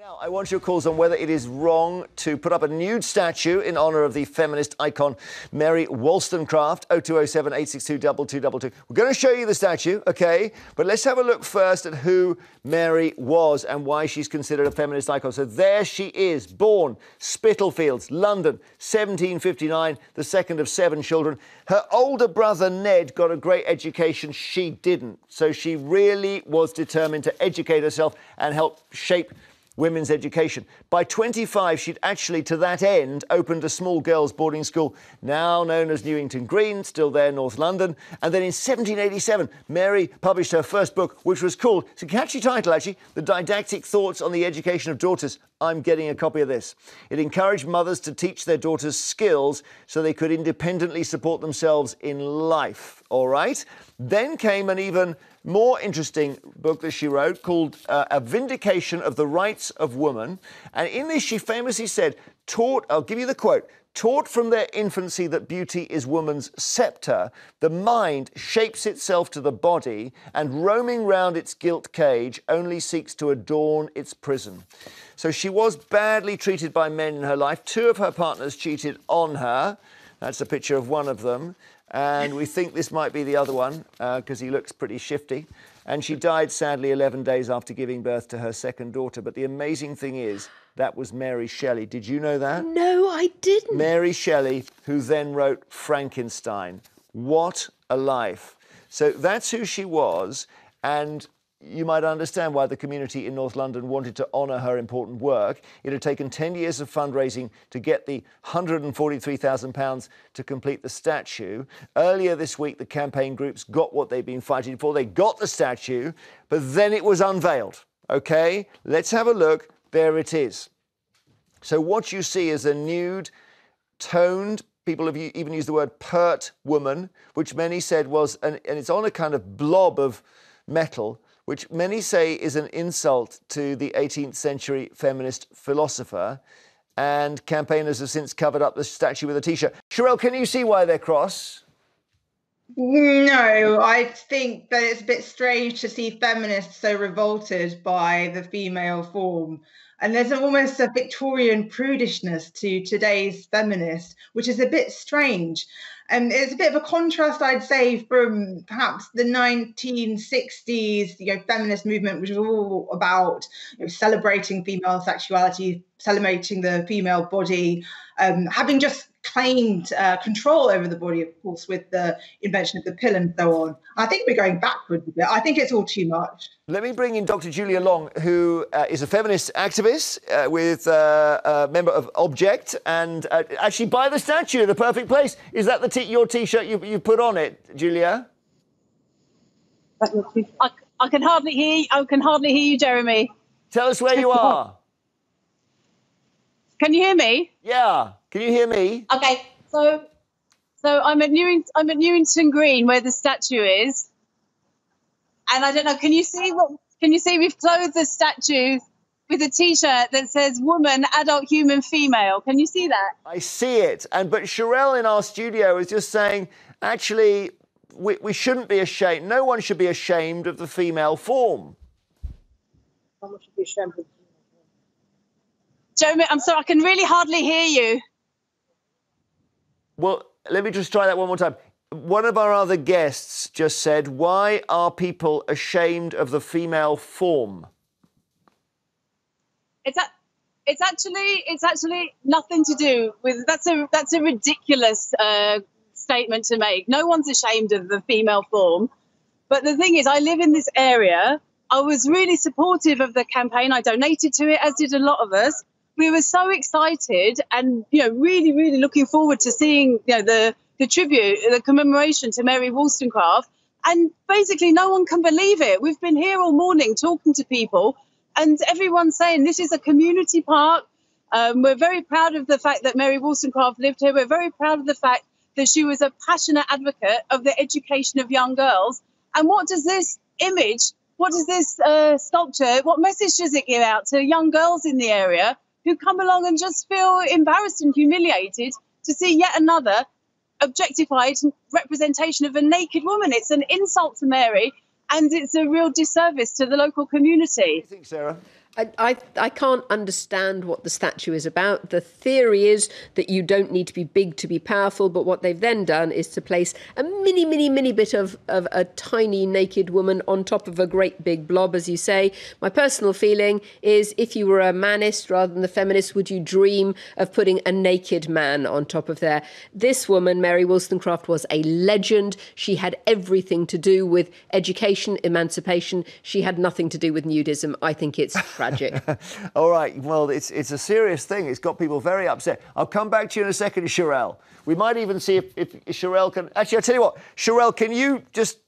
Now, I want your calls on whether it is wrong to put up a nude statue in honour of the feminist icon Mary Wollstonecraft. 0207 862 2222. We're going to show you the statue, OK? But let's have a look first at who Mary was and why she's considered a feminist icon. So there she is, born Spitalfields, London, 1759, the second of 7 children. Her older brother Ned got a great education. She didn't. So she really was determined to educate herself and help shape women's education. By 25, she'd actually, to that end, opened a small girls' boarding school, now known as Newington Green, still there, North London. And then in 1787, Mary published her first book, which was called, it's a catchy title, actually, The Didactic Thoughts on the Education of Daughters. I'm getting a copy of this. It encouraged mothers to teach their daughters skills so they could independently support themselves in life, all right? Then came an even more interesting book that she wrote called A Vindication of the Rights of Woman. And in this, she famously said, I'll give you the quote, taught from their infancy that beauty is woman's sceptre, the mind shapes itself to the body and roaming round its gilt cage only seeks to adorn its prison. So she was badly treated by men in her life. 2 of her partners cheated on her. That's a picture of one of them. And we think this might be the other one because he looks pretty shifty. And she died, sadly, 11 days after giving birth to her second daughter. But the amazing thing is, that was Mary Shelley. Did you know that? No, I didn't. Mary Shelley, who then wrote Frankenstein. What a life. So that's who she was. And you might understand why the community in North London wanted to honour her important work. It had taken 10 years of fundraising to get the £143,000 to complete the statue. Earlier this week, the campaign groups got what they'd been fighting for. They got the statue, but then it was unveiled. OK, let's have a look. There it is. So what you see is a nude, toned, people have even used the word pert woman, which many said was, and it's on a kind of blob of metal, which many say is an insult to the 18th century feminist philosopher. And campaigners have since covered up the statue with a T-shirt. Sherelle, can you see why they're cross? No, I think that it's a bit strange to see feminists so revolted by the female form. And there's almost a Victorian prudishness to today's feminists, which is a bit strange. And it's a bit of a contrast, I'd say, from perhaps the 1960s, feminist movement, which was all about celebrating female sexuality, celebrating the female body, having just claimed control over the body, of course, with the invention of the pill and so on. I think we're going backwards a bit. I think it's all too much. Let me bring in Dr. Julia Long, who is a feminist activist with a member of Object, and actually by the statue, the perfect place. Is that your T-shirt you put on it, Julia? I can hardly hear you. I can hardly hear you, Jeremy. Tell us where you are. Can you hear me? Yeah. Can you hear me? Okay. So I'm at Newington Green, where the statue is, and I don't know. Can you see we've clothed the statue with a T-shirt that says "Woman, Adult Human, Female." Can you see that? I see it. But Sherelle in our studio is just saying, actually, we shouldn't be ashamed. No one should be ashamed of the female form. No one should be ashamed of. Jeremy, I'm sorry, I can really hardly hear you. Well, let me just try that one more time. One of our other guests just said, why are people ashamed of the female form? It's actually nothing to do with, that's a ridiculous statement to make. No one's ashamed of the female form. But the thing is, I live in this area. I was really supportive of the campaign. I donated to it, as did a lot of us. We were so excited and, really, really looking forward to seeing, the tribute, the commemoration to Mary Wollstonecraft. And basically no one can believe it. We've been here all morning talking to people and everyone's saying this is a community park. We're very proud of the fact that Mary Wollstonecraft lived here. We're very proud of the fact that she was a passionate advocate of the education of young girls. And what does this image, what does this sculpture, what message does it give out to young girls in the area who come along and just feel embarrassed and humiliated to see yet another objectified representation of a naked woman? It's an insult to Mary, and it's a real disservice to the local community. What do you think, Sarah? I can't understand what the statue is about. The theory is that you don't need to be big to be powerful, but what they've then done is to place a mini bit of a tiny naked woman on top of a great big blob, as you say. My personal feeling is, if you were a manist rather than the feminist, would you dream of putting a naked man on top of there? This woman, Mary Wollstonecraft, was a legend. She had everything to do with education, emancipation. She had nothing to do with nudism. I think it's tragic. All right. Well, it's a serious thing. It's got people very upset. I'll come back to you in a second, Sherelle. We might even see if Sherelle can... Actually, I'll tell you what. Sherelle, can you just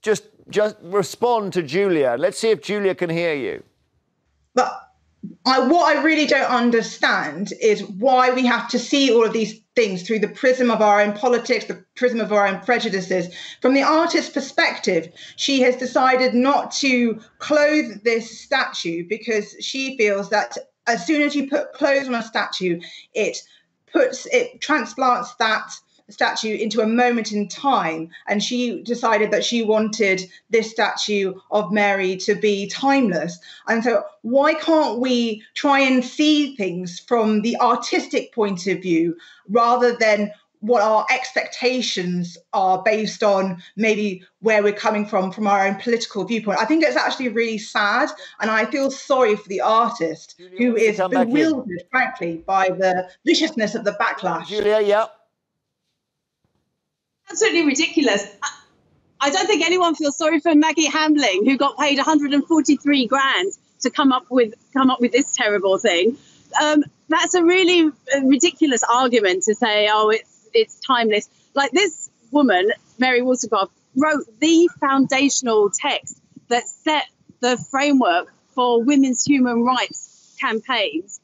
respond to Julia? Let's see if Julia can hear you. But what I really don't understand is why we have to see all of these things through the prism of our own politics, the prism of our own prejudices. From the artist's perspective, she has decided not to clothe this statue because she feels that as soon as you put clothes on a statue, it transplants that statue into a moment in time, and she decided that she wanted this statue of Mary to be timeless. And so why can't we try and see things from the artistic point of view rather than what our expectations are based on maybe where we're coming from our own political viewpoint? I think it's actually really sad, and I feel sorry for the artist who is bewildered, frankly, by the viciousness of the backlash. Julia, yeah. Absolutely ridiculous. I don't think anyone feels sorry for Maggie Hambling, who got paid 143 grand to come up with this terrible thing. That's a really ridiculous argument to say, oh, it's timeless. Like, this woman, Mary Wollstonecraft, wrote the foundational text that set the framework for women's human rights campaigns.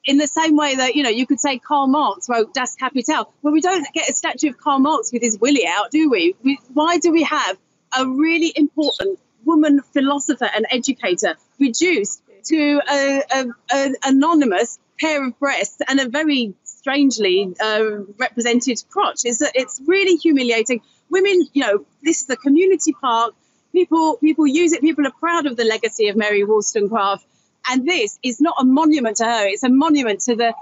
In the same way that, you could say Karl Marx wrote Das Kapital. Well, we don't get a statue of Karl Marx with his willy out, do we? Why do we have a really important woman philosopher and educator reduced to an anonymous pair of breasts and a very strangely represented crotch? It's really humiliating. Women, this is a community park. People use it. People are proud of the legacy of Mary Wollstonecraft. And this is not a monument to her. It's a monument to the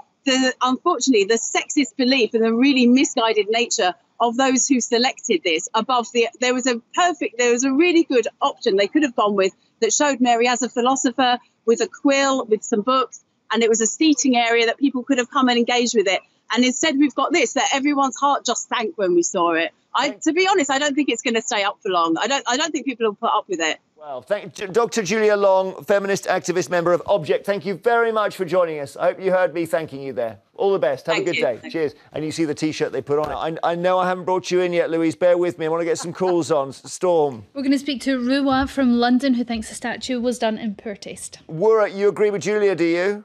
unfortunately, the sexist belief and the really misguided nature of those who selected this above there was a really good option they could have gone with that showed Mary as a philosopher with a quill, with some books, and it was a seating area that people could have come and engaged with it. And instead we've got this, that everyone's heart just sank when we saw it. To be honest, I don't think it's going to stay up for long. I don't think people will put up with it. Well, Dr. Julia Long, feminist activist, member of Object, thank you very much for joining us. I hope you heard me thanking you there. All the best. Have a good day. Cheers. And you see the T-shirt they put on. I know I haven't brought you in yet, Louise. Bear with me. I want to get some calls on. Storm. We're going to speak to Ruwa from London, who thinks the statue was done in poor taste. Wura, you agree with Julia, do you?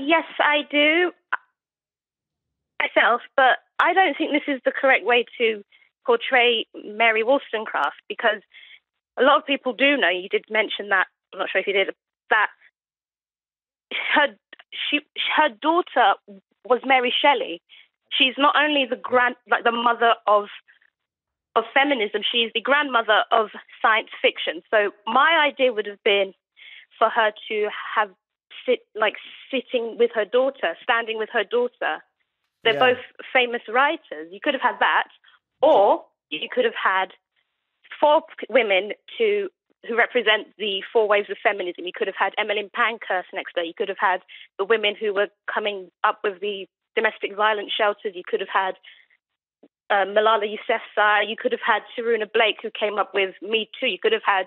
Yes, I do. Myself, but I don't think this is the correct way to portray Mary Wollstonecraft, because a lot of people do know, you did mention that, I'm not sure if you did, that her daughter was Mary Shelley. She's not only the mother of feminism, she's the grandmother of science fiction. So my idea would have been for her to have sitting with her daughter, standing with her daughter. They're both famous writers. You could have had that, or you could have had 4 women who represent the 4 waves of feminism. You could have had Emmeline Pankhurst next door. You could have had the women who were coming up with the domestic violence shelters. You could have had Malala Yousafzai. You could have had Sharuna Blake, who came up with Me Too. You could have had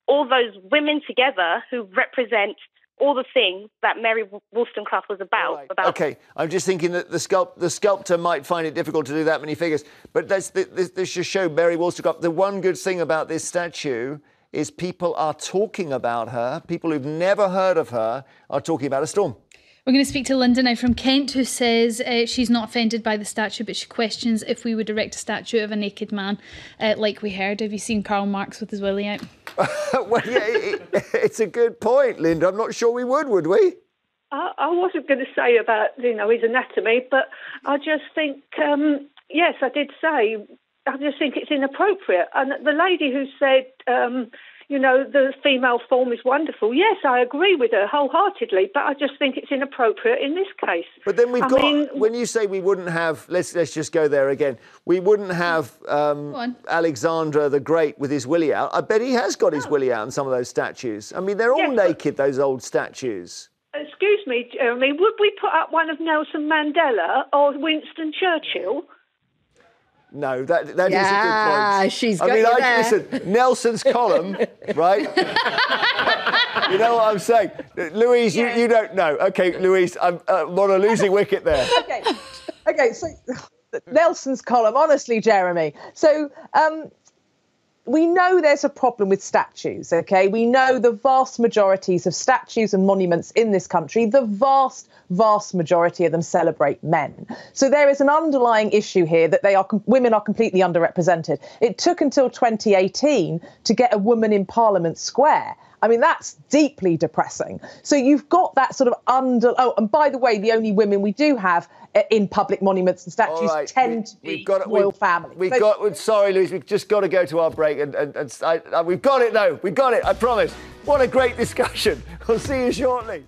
all those women together who represent all the things that Mary Wollstonecraft was about. Right. OK, I'm just thinking that the sculptor might find it difficult to do that many figures. But this just showed Mary Wollstonecraft. The one good thing about this statue is people are talking about her. People who've never heard of her are talking about a Storm. We're going to speak to Linda now from Kent, who says she's not offended by the statue, but she questions if we would erect a statue of a naked man, like we heard. Have you seen Karl Marx with his willy out? Well, yeah, it's a good point, Linda. I'm not sure we would we? I wasn't going to say about, his anatomy, but I just think, yes, I did say, I just think it's inappropriate. And the lady who said, you know, the female form is wonderful. Yes, I agree with her wholeheartedly, but I just think it's inappropriate in this case. But then when you say we wouldn't have, let's just go there again, we wouldn't have Alexander the Great with his willy out. I bet he has got his willy out in some of those statues. I mean, they're all naked, those old statues. Excuse me, Jeremy, would we put up one of Nelson Mandela or Winston Churchill? No, that is a good point. She's got you there. Listen, Nelson's column, right? You know what I'm saying? Louise, you don't know. OK, Louise, I'm on a losing wicket there. OK, so Nelson's column, honestly, Jeremy. So we know there's a problem with statues, OK? We know the vast majorities of statues and monuments in this country, the vast majority of them celebrate men. So there is an underlying issue here that women are completely underrepresented. It took until 2018 to get a woman in Parliament Square. I mean, that's deeply depressing. So you've got that sort of Oh, and by the way, the only women we do have in public monuments and statues tend to be royal family. Sorry, Louise, we've just got to go to our break. And we've got it, though. We've got it, I promise. What a great discussion. We'll see you shortly.